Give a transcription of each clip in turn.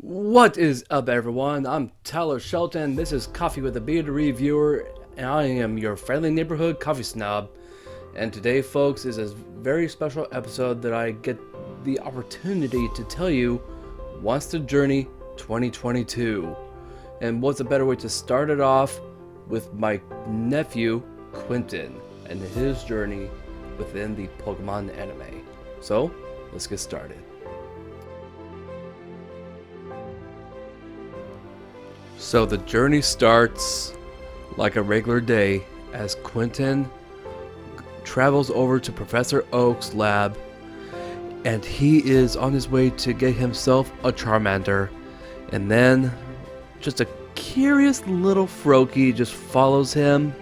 What is up, everyone? I'm Tyler Shelton. This is Coffee with a Beard Reviewer, and I am your friendly neighborhood coffee snob. And today, folks, is a very special episode that I get the opportunity to tell you Monster Journey 2022. And what's a better way to start it off with my nephew, Quintin, and his journey within the Pokemon anime. So, let's get started. So the journey starts like a regular day as Quintin travels over to Professor Oak's lab, and he is on his way to get himself a Charmander, and then just a curious little Froakie just follows him,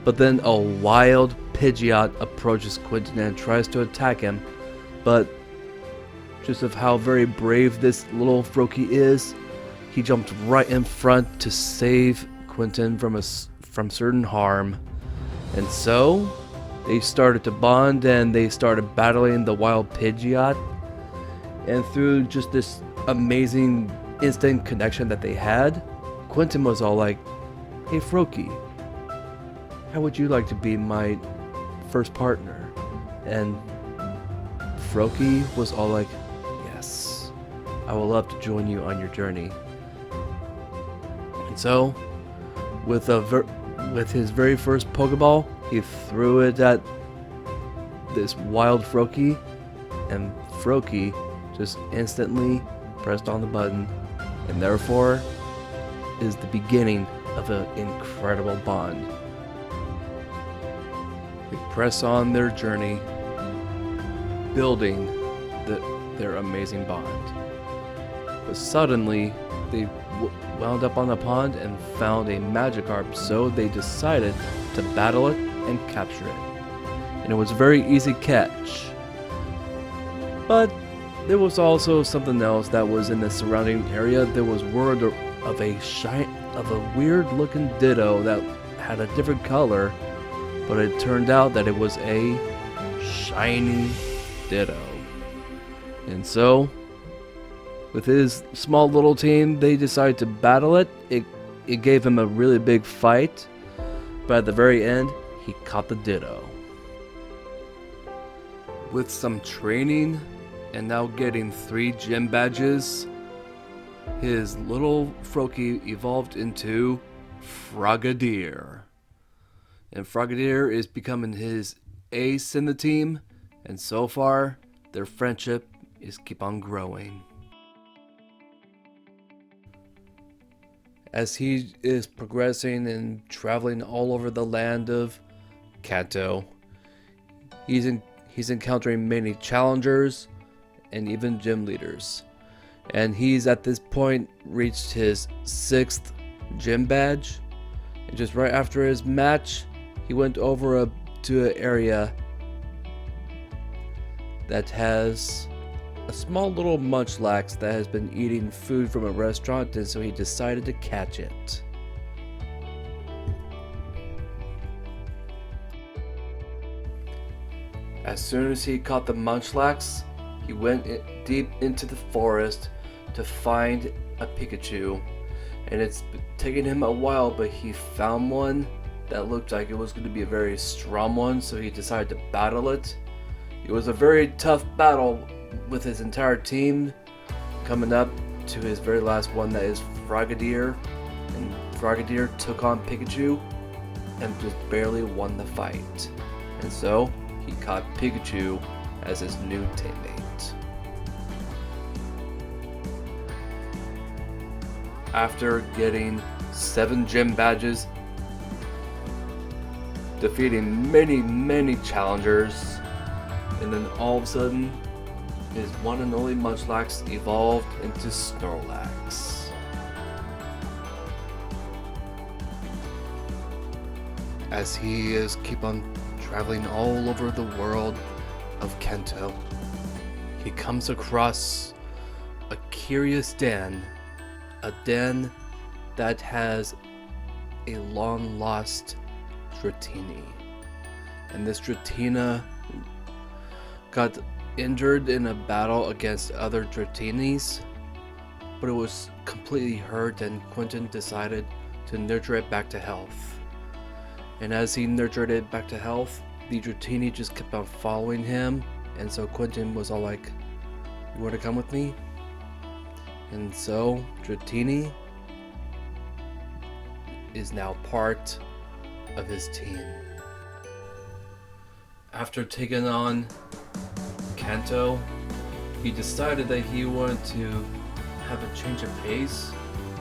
but then a wild Pidgeot approaches Quintin and tries to attack him, but just of how very brave this little Froakie is, he jumped right in front to save Quintin from certain harm. And so, they started to bond and they started battling the wild Pidgeot. And through just this amazing instant connection that they had, Quintin was all like, "Hey Froakie, how would you like to be my first partner?" And Froakie was all like, "Yes, I would love to join you on your journey." And so, with his very first Pokeball, he threw it at this wild Froakie, and Froakie just instantly pressed on the button, and therefore is the beginning of an incredible bond. They press on their journey, building their amazing bond. But suddenly, they wound up on the pond and found a Magikarp, so they decided to battle it and capture it. And it was a very easy catch. But there was also something else that was in the surrounding area. There was word of a weird looking Ditto that had a different color, but it turned out that it was a shiny Ditto. And so, with his small little team, they decided to battle it. It gave him a really big fight, but at the very end, he caught the Ditto. With some training, and now getting 3 gym badges, his little Froakie evolved into Frogadier. And Frogadier is becoming his ace in the team, and so far, their friendship is keep on growing. As he is progressing and traveling all over the land of Kanto, he's encountering many challengers and even gym leaders. And he's at this point reached his 6th gym badge. And just right after his match, he went over to an area that has a small little Munchlax that has been eating food from a restaurant, and so he decided to catch it. As soon as he caught the Munchlax, he went deep into the forest to find a Pikachu, and it's taken him a while, but he found one that looked like it was going to be a very strong one, so he decided to battle it. It was a very tough battle with his entire team coming up to his very last one, that is Frogadier, and Frogadier took on Pikachu and just barely won the fight, and so he caught Pikachu as his new teammate. After getting 7 gym badges, defeating many challengers, and then all of a sudden his one and only Munchlax evolved into Snorlax. As he is keep on traveling all over the world of Kanto, he comes across a curious den, a den that has a long lost Dratini. And this Dratina got injured in a battle against other Dratinis, but it was completely hurt, and Quintin decided to nurture it back to health. And as he nurtured it back to health, the Dratini just kept on following him, and so Quintin was all like, "You want to come with me?" And so Dratini is now part of his team. After taking on Kanto, he decided that he wanted to have a change of pace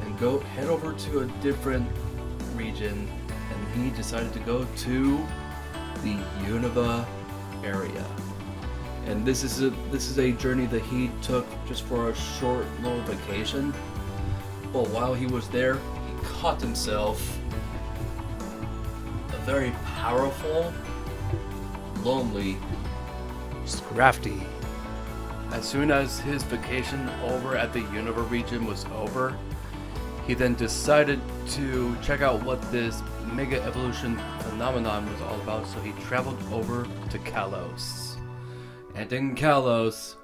and head over to a different region, and he decided to go to the Unova area. And this is a journey that he took just for a short little vacation. But while he was there, he caught himself a very powerful, lonely Scrafty. As soon as his vacation over at the Unova region was over, he then decided to check out what this Mega Evolution phenomenon was all about, so he traveled over to Kalos. And in Kalos,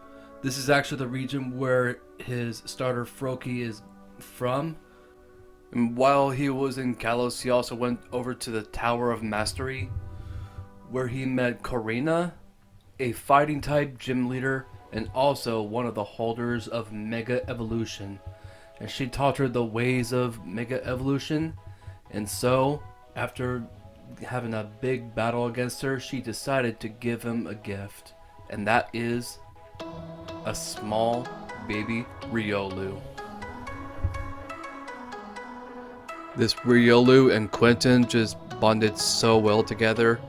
this is actually the region where his starter Froakie is from. And while he was in Kalos, he also went over to the Tower of Mastery, where he met Corina, a fighting type gym leader, and also one of the holders of Mega Evolution. And she taught her the ways of Mega Evolution, and so, after having a big battle against her, she decided to give him a gift. And that is a small baby Riolu. This Riolu and Quintin just bonded so well together,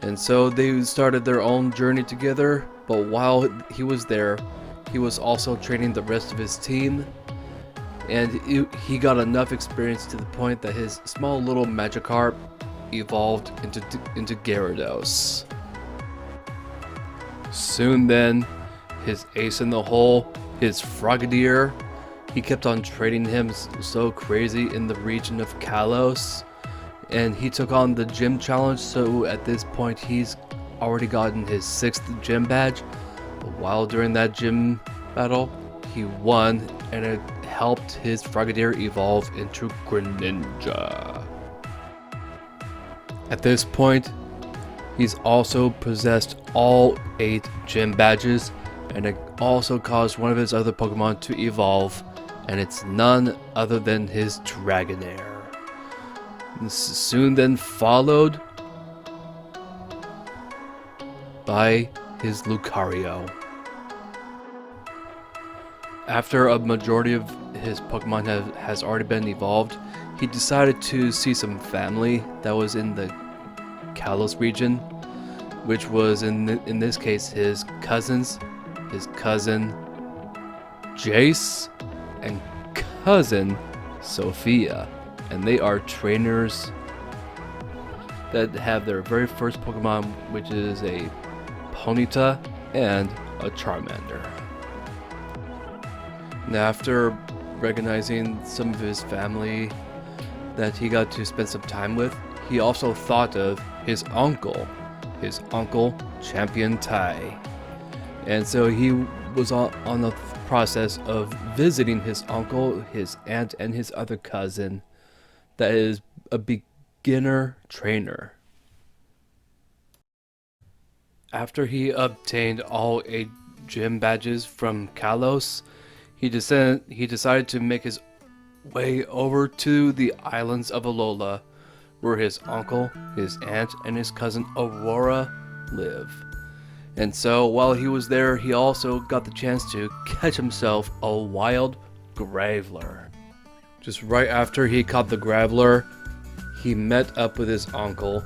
and so they started their own journey together. But while he was there, he was also training the rest of his team, and he got enough experience to the point that his small little Magikarp evolved into Gyarados. Soon then, his ace in the hole, his Frogadier, he kept on trading him so crazy in the region of Kalos, and he took on the gym challenge, so at this point he's already gotten his 6th gym badge. But while during that gym battle, he won, and it helped his Frogadier evolve into Greninja. At this point, he's also possessed all 8 gym badges, and it also caused one of his other Pokemon to evolve, and it's none other than his Dragonair. Soon then followed by his Lucario. After a majority of his Pokemon has already been evolved, he decided to see some family that was in the Kalos region, which was in this case his cousins, his cousin Jace and cousin Sophia, and they are trainers that have their very first Pokemon, which is a Ponyta and a Charmander. And after recognizing some of his family that he got to spend some time with, he also thought of his uncle Champion Tai. And so he was on the process of visiting his uncle, his aunt, and his other cousin that is a beginner trainer. After he obtained all 8 gym badges from Kalos, he decided to make his way over to the islands of Alola, where his uncle, his aunt, and his cousin Aurora live. And so while he was there, he also got the chance to catch himself a wild Graveler. Just right after he caught the Graveler, he met up with his uncle,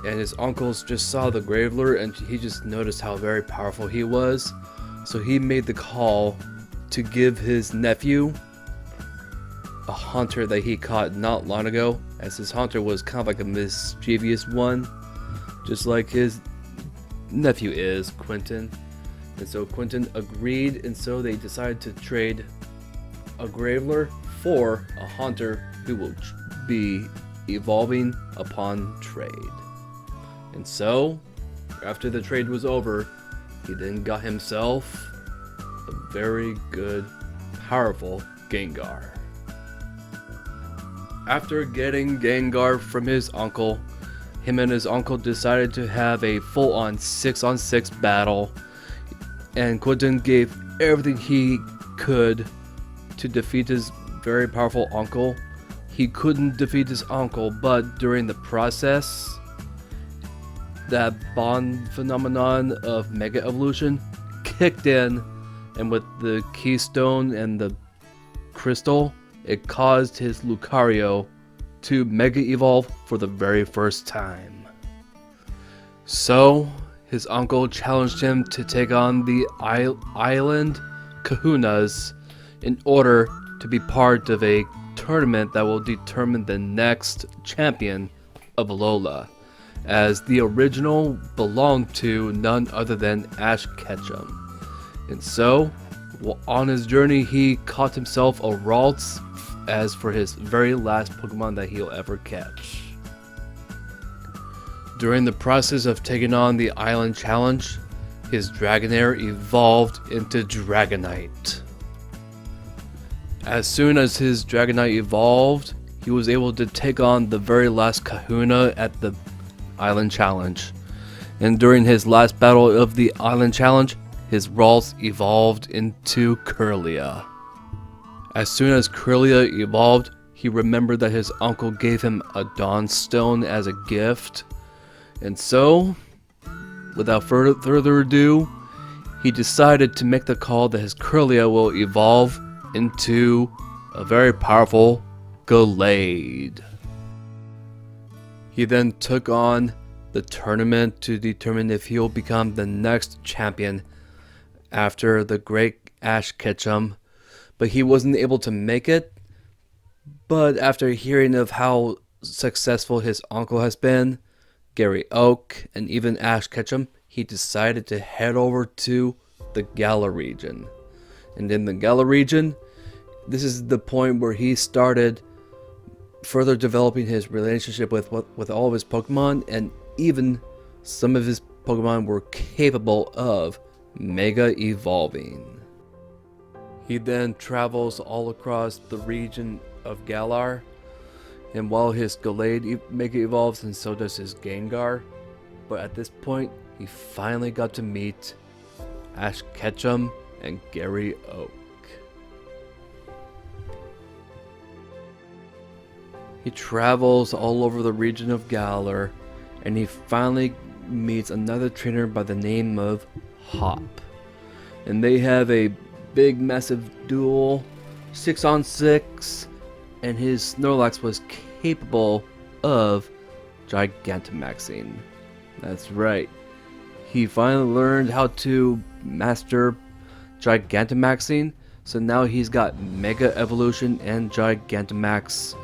and his uncles just saw the Graveler, and he just noticed how very powerful he was. So he made the call to give his nephew a hunter that he caught not long ago, as his hunter was kind of like a mischievous one, just like his nephew is, Quintin. And so Quintin agreed, and so they decided to trade a Graveler for a hunter who will be evolving upon trade. And so, after the trade was over, he then got himself a very good, powerful Gengar. After getting Gengar from his uncle, him and his uncle decided to have a full-on 6-on-6 battle, and Quintin gave everything he could to defeat his very powerful uncle. He couldn't defeat his uncle, but during the process, that bond phenomenon of Mega Evolution kicked in, and with the Keystone and the Crystal, it caused his Lucario to Mega Evolve for the very first time. So, his uncle challenged him to take on the Island Kahunas in order to be part of a tournament that will determine the next champion of Alola, as the original belonged to none other than Ash Ketchum. And so, on his journey, he caught himself a Ralts as for his very last Pokemon that he'll ever catch. During the process of taking on the Island Challenge, his Dragonair evolved into Dragonite. As soon as his Dragonite evolved, he was able to take on the very last Kahuna at the Island Challenge. And during his last battle of the Island Challenge, his Ralts evolved into Kirlia. As soon as Kirlia evolved, he remembered that his uncle gave him a Dawn Stone as a gift. And so, without further ado, he decided to make the call that his Kirlia will evolve into a very powerful Gallade. He then took on the tournament to determine if he'll become the next champion after the great Ash Ketchum, but he wasn't able to make it. But after hearing of how successful his uncle has been, Gary Oak, and even Ash Ketchum, he decided to head over to the Galar region. And in the Galar region, this is the point where he started further developing his relationship with all of his Pokemon, and even some of his Pokemon were capable of Mega Evolving. He then travels all across the region of Galar, and while his Gallade Mega Evolves, and so does his Gengar, but at this point, he finally got to meet Ash Ketchum and Gary Oak. He travels all over the region of Galar, and he finally meets another trainer by the name of Hop. And they have a big massive duel, 6-on-6, and his Snorlax was capable of Gigantamaxing. That's right. He finally learned how to master Gigantamaxing, so now he's got Mega Evolution and Gigantamax.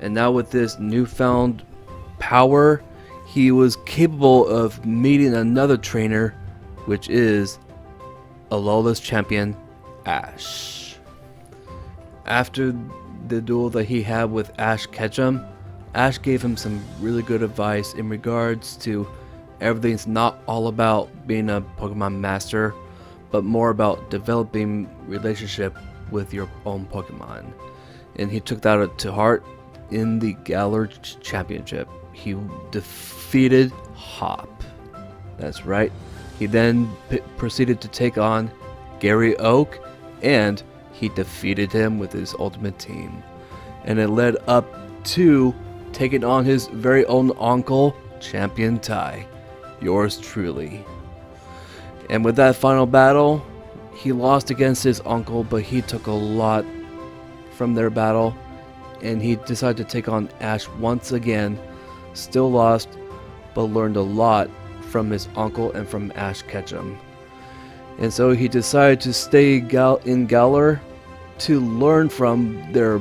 And now with this newfound power, he was capable of meeting another trainer, which is Alola's champion, Ash. After the duel that he had with Ash Ketchum, Ash gave him some really good advice in regards to everything's not all about being a Pokemon master, but more about developing relationship with your own Pokemon. And he took that to heart in the Galar Championship. He defeated Hop. That's right. He then proceeded to take on Gary Oak, and he defeated him with his ultimate team. And it led up to taking on his very own uncle, Champion Ty. Yours truly. And with that final battle, he lost against his uncle, but he took a lot from their battle, and he decided to take on Ash once again. Still lost, but learned a lot from his uncle and from Ash Ketchum. And so he decided to stay in Galar to learn from their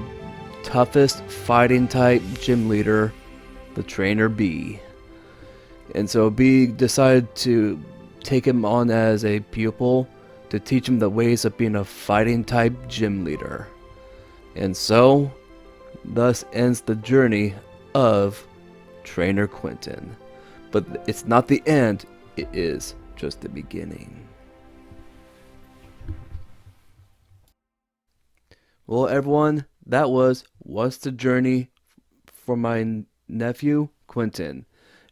toughest fighting type gym leader, the trainer B. And so B decided to take him on as a pupil to teach him the ways of being a fighting type gym leader. And so, thus ends the journey of Trainer Quintin. But it's not the end, it is just the beginning. Well, everyone, that was What's the Journey for my nephew, Quintin.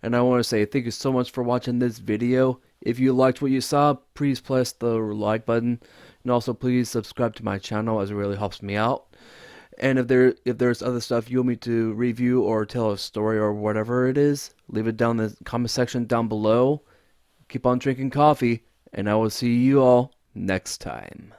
And I want to say thank you so much for watching this video. If you liked what you saw, please press the like button. And also please subscribe to my channel as it really helps me out. And if there's other stuff you want me to review or tell a story or whatever it is, leave it down in the comment section down below. Keep on drinking coffee, and I will see you all next time.